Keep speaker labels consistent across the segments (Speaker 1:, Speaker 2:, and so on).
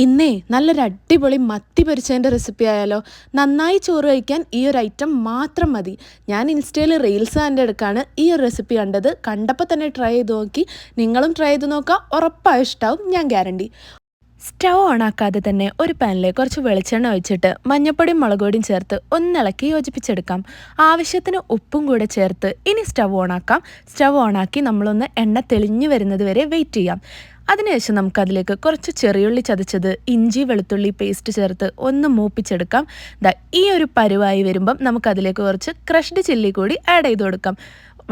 Speaker 1: ഇന്നേ നല്ലൊരു അടിപൊളി മത്തി പൊരിച്ചതിൻ്റെ റെസിപ്പി ആയാലോ. നന്നായി ചോറ് കഴിക്കാൻ ഈ ഒരു ഐറ്റം മാത്രം മതി. ഞാൻ ഇൻസ്റ്റയിൽ റീൽസ് കണ്ട് എടുക്കാണ് ഈ ഒരു റെസിപ്പി കണ്ടത്. കണ്ടപ്പോൾ തന്നെ ട്രൈ ചെയ്ത് നോക്കി. നിങ്ങളും ട്രൈ ചെയ്ത് നോക്കുക, ഉറപ്പായും ഇഷ്ടാവും, ഞാൻ ഗ്യാരണ്ടി. സ്റ്റൗ ഓണാക്കാതെ തന്നെ ഒരു പാനിലേക്ക് കുറച്ച് വെളിച്ചെണ്ണ ഒഴിച്ചിട്ട് മഞ്ഞപ്പൊടിയും മുളകുപൊടിയും ചേർത്ത് ഒന്നിളക്കി യോജിപ്പിച്ചെടുക്കാം. ആവശ്യത്തിന് ഉപ്പും കൂടെ ചേർത്ത് ഇനി സ്റ്റൗ ഓണാക്കാം. സ്റ്റൗ ഓണാക്കി നമ്മളൊന്ന് എണ്ണ തെളിഞ്ഞു വരുന്നത് വരെ വെയിറ്റ് ചെയ്യാം. അതിനുശേഷം നമുക്കതിലേക്ക് കുറച്ച് ചെറിയുള്ളി ചതച്ചത്, ഇഞ്ചി വെളുത്തുള്ളി പേസ്റ്റ് ചേർത്ത് ഒന്ന് മൂപ്പിച്ചെടുക്കാം. ഈ ഒരു പരുവായി വരുമ്പം നമുക്കതിലേക്ക് കുറച്ച് ക്രഷ്ഡ് ചില്ലി കൂടി ആഡ് ചെയ്ത് കൊടുക്കാം.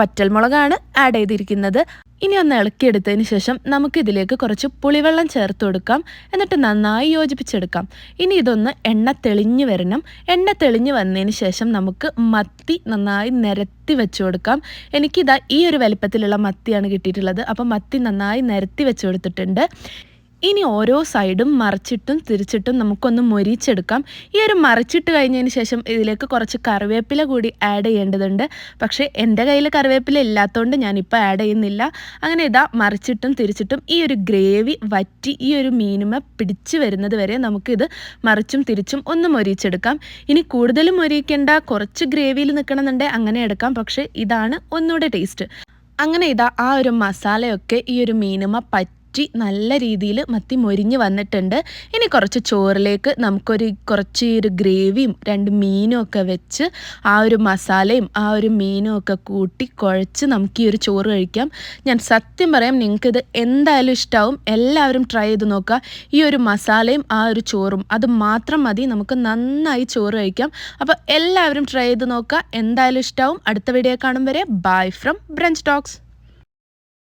Speaker 1: വറ്റൽമുളകാണ് ആഡ് ചെയ്തിരിക്കുന്നത്. ഇനി ഒന്ന് ഇളക്കിയെടുത്തതിന് ശേഷം നമുക്കിതിലേക്ക് കുറച്ച് പുളിവെള്ളം ചേർത്ത് കൊടുക്കാം. എന്നിട്ട് നന്നായി യോജിപ്പിച്ചെടുക്കാം. ഇനി ഇതൊന്ന് എണ്ണ തെളിഞ്ഞു വരണം. എണ്ണ തെളിഞ്ഞു വന്നതിന് ശേഷം നമുക്ക് മത്തി നന്നായി നിരത്തി വെച്ച് കൊടുക്കാം. എനിക്കിതാ ഈ ഒരു വലിപ്പത്തിലുള്ള മത്തിയാണ് കിട്ടിയിട്ടുള്ളത്. അപ്പം മത്തി നന്നായി നിരത്തി വെച്ച് കൊടുത്തിട്ടുണ്ട്. ഇനി ഓരോ സൈഡും മറിച്ചിട്ടും തിരിച്ചിട്ടും നമുക്കൊന്ന് മൊരിച്ചെടുക്കാം. ഈ ഒരു മറിച്ചിട്ട് കഴിഞ്ഞതിന് ശേഷം ഇതിലേക്ക് കുറച്ച് കറിവേപ്പില കൂടി ആഡ് ചെയ്യേണ്ടതുണ്ട്. പക്ഷേ എൻ്റെ കയ്യിൽ കറിവേപ്പില ഇല്ലാത്തതുകൊണ്ട് ഞാനിപ്പോൾ ആഡ് ചെയ്യുന്നില്ല. അങ്ങനെ ഇതാ മറിച്ചിട്ടും തിരിച്ചിട്ടും ഈ ഒരു ഗ്രേവി വറ്റി ഈ ഒരു മീനുമ പിടിച്ച് വരുന്നത് വരെ നമുക്കിത് മറിച്ചും തിരിച്ചും ഒന്ന് മൊരിച്ചെടുക്കാം. ഇനി കൂടുതലും മൊരിക്കേണ്ട, കുറച്ച് ഗ്രേവിയിൽ നിൽക്കണമെന്നുണ്ടെങ്കിൽ അങ്ങനെ എടുക്കാം. പക്ഷേ ഇതാണ് ഒന്നുകൂടെ ടേസ്റ്റ്. അങ്ങനെ ഇതാ ആ ഒരു മസാലയൊക്കെ ഈ ഒരു മീനുമ നല്ല രീതിയിൽ മത്തി മൊരിഞ്ഞ് വന്നിട്ടുണ്ട്. ഇനി കുറച്ച് ചോറിലേക്ക് കുറച്ച് ഒരു ഗ്രേവിയും 2 മീനും ഒക്കെ വെച്ച് ആ ഒരു മസാലയും ആ ഒരു മീനും ഒക്കെ കൂട്ടി കുഴച്ച് നമുക്ക് ഈ ഒരു ചോറ് കഴിക്കാം. ഞാൻ സത്യം പറയാം, നിങ്ങൾക്കിത് എന്തായാലും ഇഷ്ടമാവും. എല്ലാവരും ട്രൈ ചെയ്ത് നോക്കുക. ഈ ഒരു മസാലയും ആ ഒരു ചോറും അത് മാത്രം മതി, നമുക്ക് നന്നായി ചോറ് കഴിക്കാം. അപ്പോൾ എല്ലാവരും ട്രൈ ചെയ്ത് നോക്കുക, എന്തായാലും ഇഷ്ടമാവും. അടുത്ത വീഡിയോ കാണും വരെ ബൈ ഫ്രം ബ്രഞ്ച് ടോക്സ്.